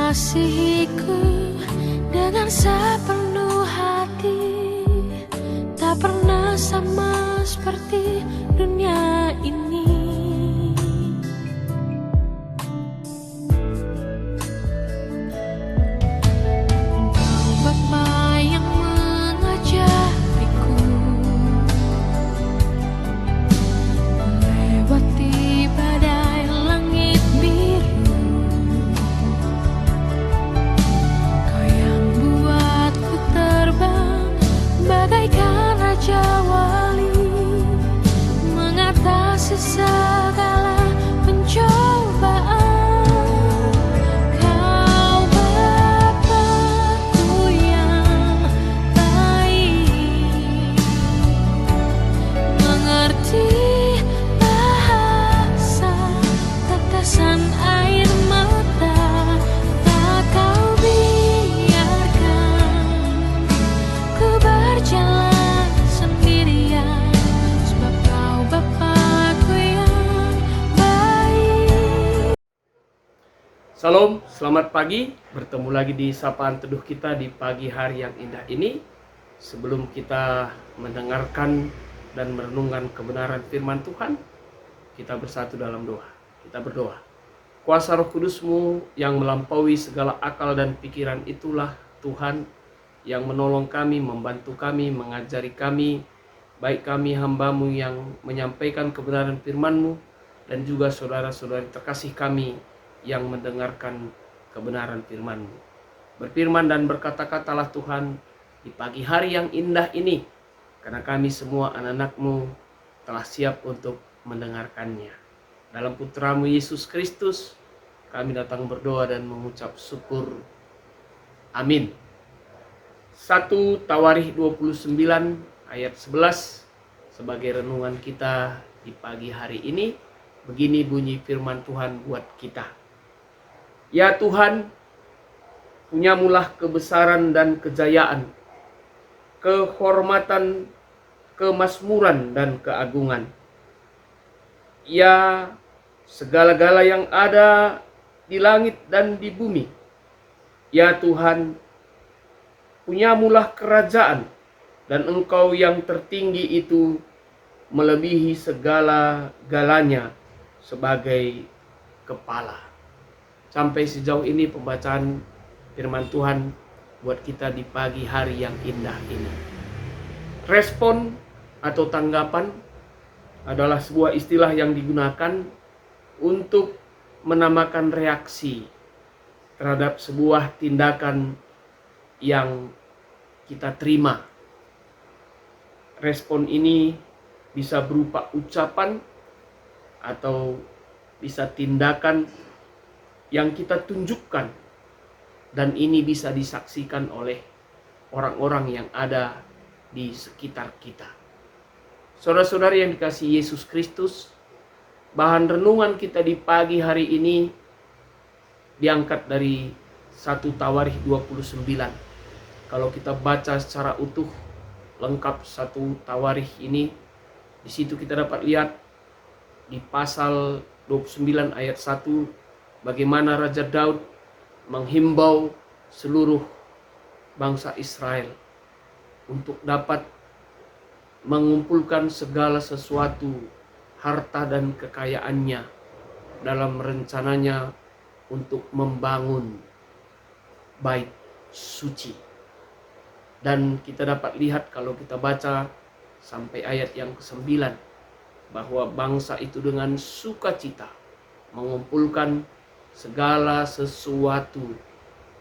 mengasihiku dengan sepenuh hati, tak pernah sama seperti dunia ini. Engkau Bapa yang mengajariku melewati badai langit biru. Kau yang buatku terbang bagaikan raja wali, mengatasi segala pencobaan. Kau Bapakku yang baik, mengerti bahasa tetesan air mata. Tak kau biarkan ku berjalan sendirian, sebab kau Bapakku yang baik. Salam, selamat pagi. Bertemu lagi di sapaan teduh kita di pagi hari yang indah ini. Sebelum kita mendengarkan dan merenungkan kebenaran firman Tuhan, kita bersatu dalam doa. Kita berdoa. Kuasa Roh Kudus-Mu yang melampaui segala akal dan pikiran itulah Tuhan yang menolong kami, membantu kami, mengajari kami, baik kami hamba-Mu yang menyampaikan kebenaran firman-Mu, dan juga saudara-saudari terkasih kami yang mendengarkan kebenaran firman-Mu. Berfirman dan berkata-katalah Tuhan di pagi hari yang indah ini, karena kami semua anak-anak-Mu telah siap untuk mendengarkannya. Dalam Putra-Mu Yesus Kristus, kami datang berdoa dan mengucap syukur. Amin. 1 Tawarikh 29 ayat 11 sebagai renungan kita di pagi hari ini. Begini bunyi firman Tuhan buat kita. Ya Tuhan, punyamulah kebesaran dan kejayaan, kehormatan, kemasmuran dan keagungan. Ya segala-gala yang ada di langit dan di bumi. Ya Tuhan, punyamulah kerajaan, dan Engkau yang tertinggi itu melebihi segala-galanya sebagai kepala. Sampai sejauh ini pembacaan firman Tuhan buat kita di pagi hari yang indah ini. Respon atau tanggapan adalah sebuah istilah yang digunakan untuk menamakan reaksi terhadap sebuah tindakan yang kita terima. Respon ini bisa berupa ucapan atau bisa tindakan yang kita tunjukkan, dan ini bisa disaksikan oleh orang-orang yang ada di sekitar kita. Saudara-saudari yang dikasihi Yesus Kristus, bahan renungan kita di pagi hari ini diangkat dari 1 Tawarikh 29. Kalau kita baca secara utuh lengkap 1 Tawarikh ini, di situ kita dapat lihat di pasal 29 ayat 1 bagaimana Raja Daud menghimbau seluruh bangsa Israel untuk dapat mengumpulkan segala sesuatu, harta dan kekayaannya dalam rencananya untuk membangun bait suci. Dan kita dapat lihat kalau kita baca sampai ayat yang ke-9 bahwa bangsa itu dengan sukacita mengumpulkan segala sesuatu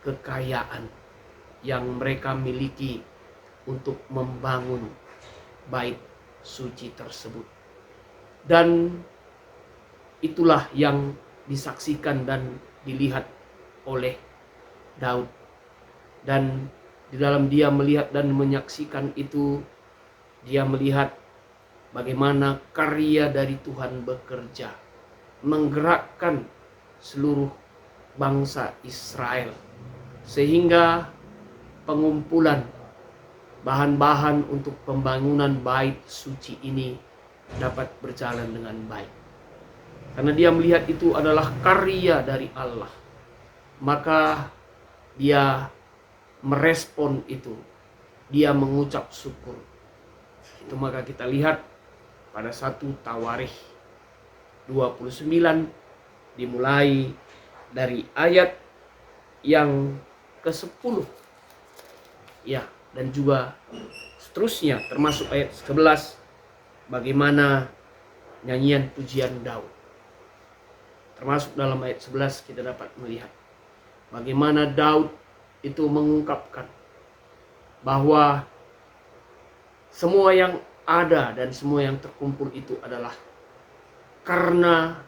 kekayaan yang mereka miliki untuk membangun bait suci tersebut. Dan itulah yang disaksikan dan dilihat oleh Daud. Dan di dalam dia melihat dan menyaksikan itu, dia melihat bagaimana karya dari Tuhan bekerja, menggerakkan seluruh bangsa Israel, sehingga pengumpulan bahan-bahan untuk pembangunan bait suci ini dapat berjalan dengan baik. Karena dia melihat itu adalah karya dari Allah, maka dia merespon itu, dia mengucap syukur. Itu maka kita lihat pada 1 Tawarikh 29 dimulai dari ayat yang ke-10. Ya, dan juga seterusnya termasuk ayat 11 bagaimana nyanyian pujian Daud. Termasuk dalam ayat 11 kita dapat melihat bagaimana Daud itu mengungkapkan bahwa semua yang ada dan semua yang terkumpul itu adalah karena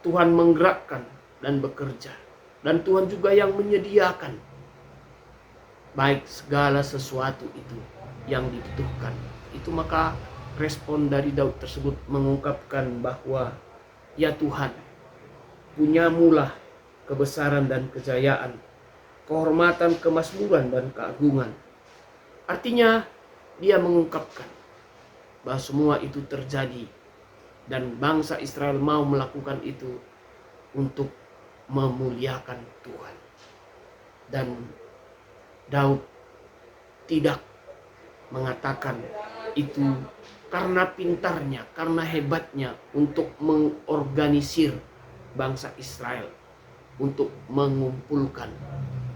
Tuhan menggerakkan dan bekerja. Dan Tuhan juga yang menyediakan baik segala sesuatu itu yang dibutuhkan. Itu maka respon dari Daud tersebut mengungkapkan bahwa ya Tuhan, punyamulah kebesaran dan kejayaan, kehormatan, kemakmuran dan keagungan. Artinya dia mengungkapkan bahwa semua itu terjadi dan bangsa Israel mau melakukan itu untuk memuliakan Tuhan. Dan Daud tidak mengatakan itu karena pintarnya, karena hebatnya untuk mengorganisir bangsa Israel, untuk mengumpulkan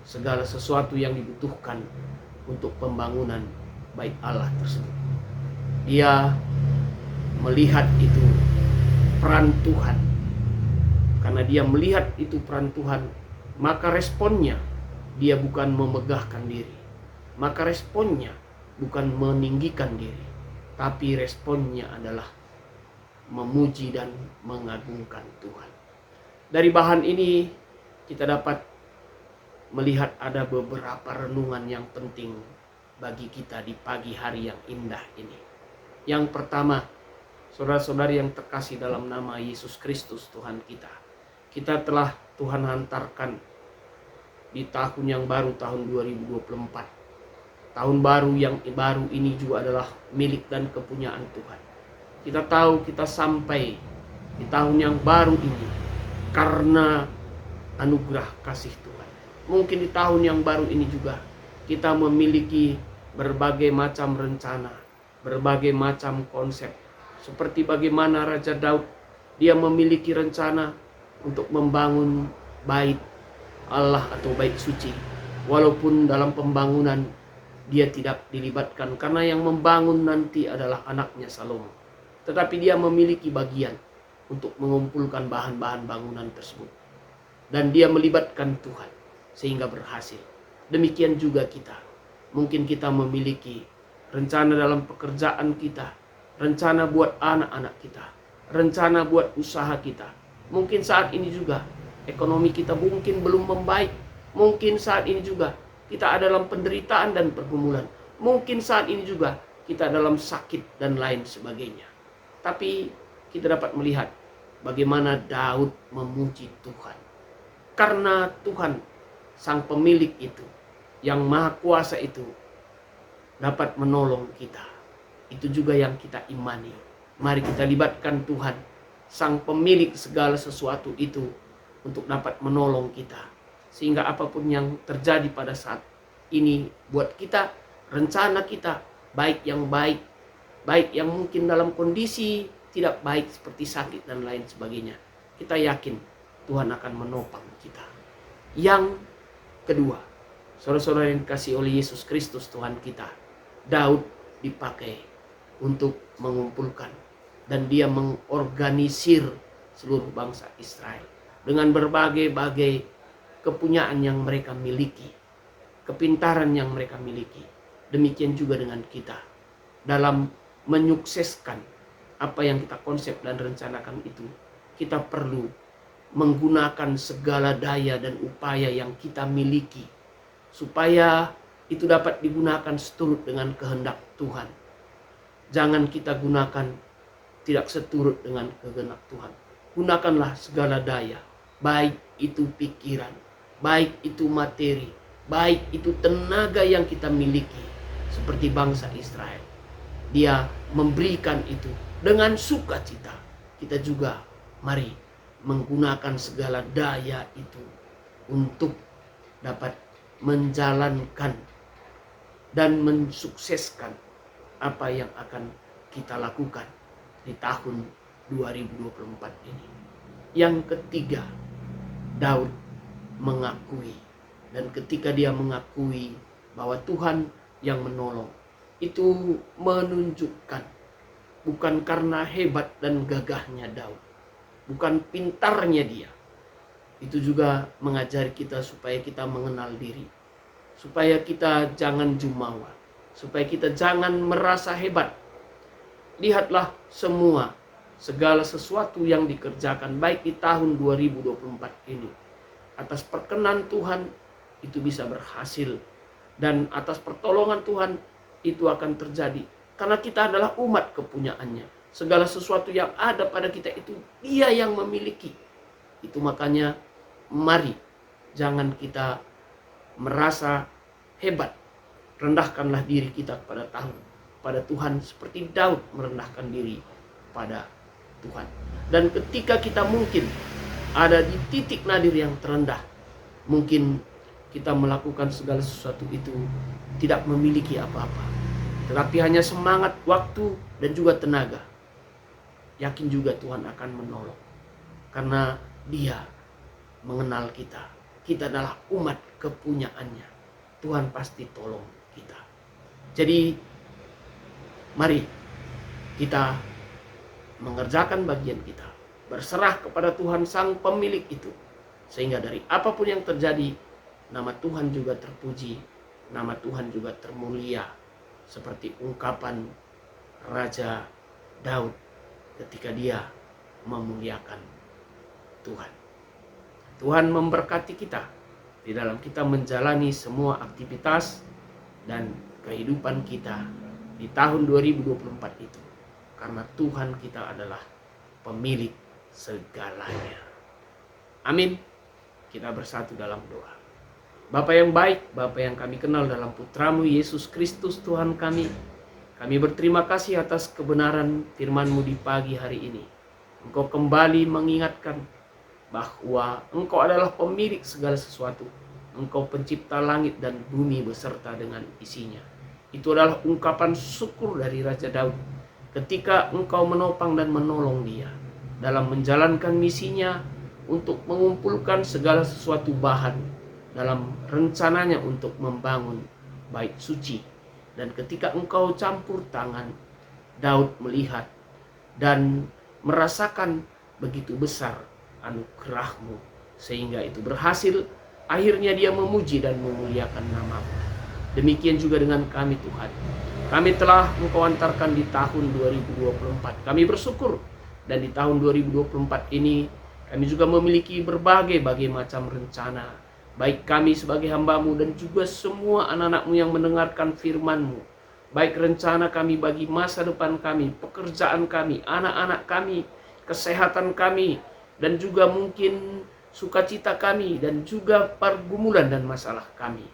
segala sesuatu yang dibutuhkan untuk pembangunan bait Allah tersebut. Dia melihat itu peran Tuhan. Karena dia melihat itu peran Tuhan, maka responnya dia bukan memegahkan diri. Maka responnya bukan meninggikan diri, tapi responnya adalah memuji dan mengagungkan Tuhan. Dari bahan ini kita dapat melihat ada beberapa renungan yang penting bagi kita di pagi hari yang indah ini. Yang pertama, saudara-saudari yang terkasih dalam nama Yesus Kristus Tuhan kita, kita telah Tuhan hantarkan di tahun yang baru, tahun 2024. Tahun baru yang baru ini juga adalah milik dan kepunyaan Tuhan. Kita tahu kita sampai di tahun yang baru ini karena anugerah kasih Tuhan. Mungkin di tahun yang baru ini juga kita memiliki berbagai macam rencana, berbagai macam konsep. Seperti bagaimana Raja Daud, dia memiliki rencana untuk membangun bait Allah atau bait suci. Walaupun dalam pembangunan dia tidak dilibatkan karena yang membangun nanti adalah anaknya Salomo. Tetapi dia memiliki bagian untuk mengumpulkan bahan-bahan bangunan tersebut. Dan dia melibatkan Tuhan sehingga berhasil. Demikian juga kita. Mungkin kita memiliki rencana dalam pekerjaan kita, rencana buat anak-anak kita, rencana buat usaha kita. Mungkin saat ini juga ekonomi kita mungkin belum membaik. Mungkin saat ini juga kita ada dalam penderitaan dan pergumulan. Mungkin saat ini juga kita dalam sakit dan lain sebagainya. Tapi kita dapat melihat bagaimana Daud memuji Tuhan. Karena Tuhan, sang pemilik itu, yang maha kuasa itu, dapat menolong kita. Itu juga yang kita imani. Mari kita libatkan Tuhan, sang pemilik segala sesuatu itu, untuk dapat menolong kita. Sehingga apapun yang terjadi pada saat ini buat kita, rencana kita, baik yang mungkin dalam kondisi tidak baik seperti sakit dan lain sebagainya, kita yakin Tuhan akan menopang kita. Yang kedua, saudara-saudara yang dikasihi oleh Yesus Kristus Tuhan kita, Daud dipakai untuk mengumpulkan dan dia mengorganisir seluruh bangsa Israel dengan berbagai-bagai kepunyaan yang mereka miliki, kepintaran yang mereka miliki. Demikian juga dengan kita dalam menyukseskan apa yang kita konsep dan rencanakan itu. Kita perlu menggunakan segala daya dan upaya yang kita miliki supaya itu dapat digunakan seturut dengan kehendak Tuhan. Jangan kita gunakan tidak seturut dengan kehendak Tuhan. Gunakanlah segala daya, baik itu pikiran, baik itu materi, baik itu tenaga yang kita miliki. Seperti bangsa Israel, dia memberikan itu dengan sukacita. Kita juga mari menggunakan segala daya itu untuk dapat menjalankan dan mensukseskan apa yang akan kita lakukan di tahun 2024 ini. Yang ketiga, Daud mengakui, dan ketika dia mengakui bahwa Tuhan yang menolong, itu menunjukkan bukan karena hebat dan gagahnya Daud, bukan pintarnya dia. Itu juga mengajari kita supaya kita mengenal diri, supaya kita jangan jumawa, supaya kita jangan merasa hebat. Lihatlah segala sesuatu yang dikerjakan baik di tahun 2024 ini atas perkenan Tuhan itu bisa berhasil, dan atas pertolongan Tuhan itu akan terjadi karena kita adalah umat kepunyaannya. Segala sesuatu yang ada pada kita itu Dia yang memiliki. Itu makanya mari jangan kita merasa hebat. Rendahkanlah diri kita pada Tuhan seperti Daud merendahkan diri pada Tuhan. Dan ketika kita mungkin ada di titik nadir yang terendah, mungkin kita melakukan segala sesuatu itu tidak memiliki apa-apa, tetapi hanya semangat, waktu, dan juga tenaga. Yakin juga Tuhan akan menolong, karena Dia mengenal kita. Kita adalah umat kepunyaannya. Tuhan pasti tolong kita. Jadi mari kita mengerjakan bagian kita, berserah kepada Tuhan sang pemilik itu, sehingga dari apapun yang terjadi, nama Tuhan juga terpuji, nama Tuhan juga termulia, seperti ungkapan Raja Daud ketika dia memuliakan Tuhan. Tuhan memberkati kita di dalam kita menjalani semua aktivitas dan kehidupan kita di tahun 2024 itu, karena Tuhan kita adalah pemilik segalanya. Amin. Kita bersatu dalam doa. Bapa yang baik, Bapa yang kami kenal dalam Putramu Yesus Kristus Tuhan kami berterima kasih atas kebenaran firman-Mu di pagi hari ini. Engkau kembali mengingatkan bahwa Engkau adalah pemilik segala sesuatu. Engkau pencipta langit dan bumi beserta dengan isinya. Itu adalah ungkapan syukur dari Raja Daud ketika Engkau menopang dan menolong dia dalam menjalankan misinya untuk mengumpulkan segala sesuatu bahan dalam rencananya untuk membangun bait suci. Dan ketika Engkau campur tangan, Daud melihat dan merasakan begitu besar anugerah-Mu, sehingga itu berhasil. Akhirnya dia memuji dan memuliakan nama-Mu. Demikian juga dengan kami Tuhan. Kami telah Engkau antarkan di tahun 2024. Kami bersyukur, dan di tahun 2024 ini kami juga memiliki berbagai macam rencana. Baik kami sebagai hamba-Mu dan juga semua anak-anak-Mu yang mendengarkan firman-Mu. Baik rencana kami bagi masa depan kami, pekerjaan kami, anak-anak kami, kesehatan kami, dan juga mungkin sukacita kami, dan juga pergumulan dan masalah kami.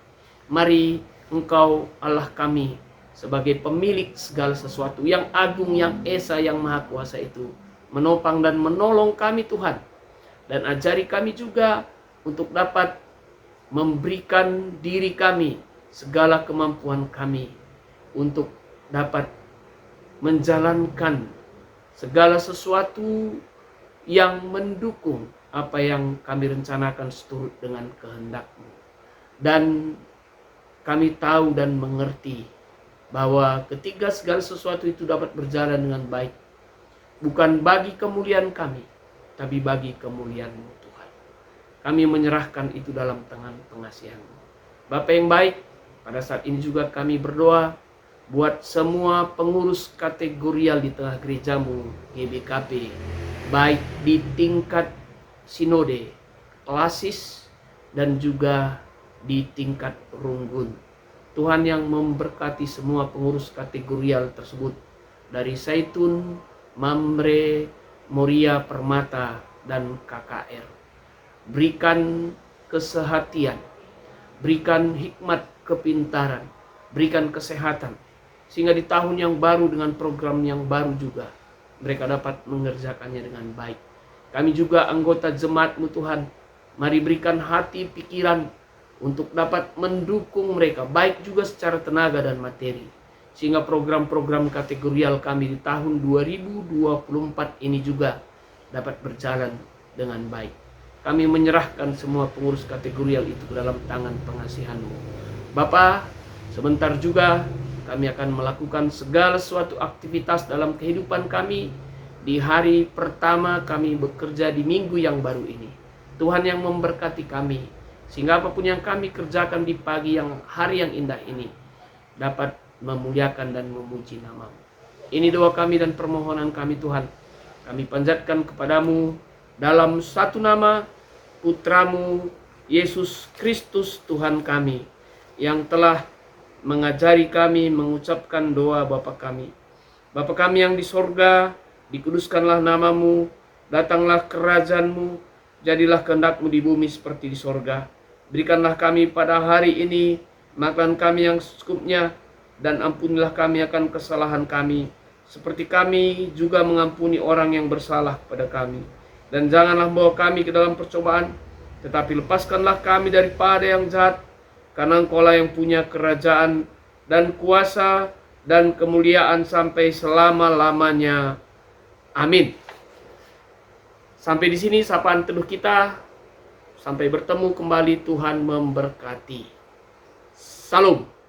Mari Engkau Allah kami sebagai pemilik segala sesuatu yang agung, yang esa, yang maha kuasa itu menopang dan menolong kami Tuhan. Dan ajari kami juga untuk dapat memberikan diri kami, segala kemampuan kami untuk dapat menjalankan segala sesuatu yang mendukung apa yang kami rencanakan seturut dengan kehendak-Mu. Dan kami tahu dan mengerti bahwa ketika segala sesuatu itu dapat berjalan dengan baik, bukan bagi kemuliaan kami, tapi bagi kemuliaan-Mu Tuhan. Kami menyerahkan itu dalam tangan pengasihan-Mu. Bapa yang baik, pada saat ini juga kami berdoa buat semua pengurus kategorial di tengah gereja-Mu, GBKP, baik di tingkat sinode, klasis, dan juga di tingkat runggun. Tuhan yang memberkati semua pengurus kategorial tersebut, dari Zaitun, Mamre, Moria Permata, dan KKR. Berikan kesehatan, berikan hikmat kepintaran, berikan kesehatan, sehingga di tahun yang baru dengan program yang baru juga mereka dapat mengerjakannya dengan baik. Kami juga anggota jemaat-Mu Tuhan, mari berikan hati, pikiran, untuk dapat mendukung mereka, baik juga secara tenaga dan materi. Sehingga program-program kategorial kami di tahun 2024 ini juga dapat berjalan dengan baik. Kami menyerahkan semua pengurus kategorial itu ke dalam tangan pengasihan-Mu. Bapa, sebentar juga kami akan melakukan segala suatu aktivitas dalam kehidupan kami di hari pertama kami bekerja di minggu yang baru ini. Tuhan yang memberkati kami, sehingga apapun yang kami kerjakan di pagi yang hari yang indah ini dapat memuliakan dan memuji nama-Mu. Ini doa kami dan permohonan kami Tuhan. Kami panjatkan kepadamu dalam satu nama Putramu Yesus Kristus Tuhan kami, yang telah mengajari kami mengucapkan doa Bapa kami. Bapa kami yang di sorga, dikuduskanlah namamu, datanglah kerajaan-Mu, jadilah kehendak-Mu di bumi seperti di sorga. Berikanlah kami pada hari ini makan kami yang secukupnya, dan ampunilah kami akan kesalahan kami, seperti kami juga mengampuni orang yang bersalah kepada kami. Dan janganlah membawa kami ke dalam percobaan, tetapi lepaskanlah kami daripada yang jahat, karena Engkau-lah yang punya kerajaan dan kuasa dan kemuliaan sampai selama-lamanya. Amin. Sampai di sini sapaan teduh kita. Sampai bertemu kembali, Tuhan memberkati. Salam.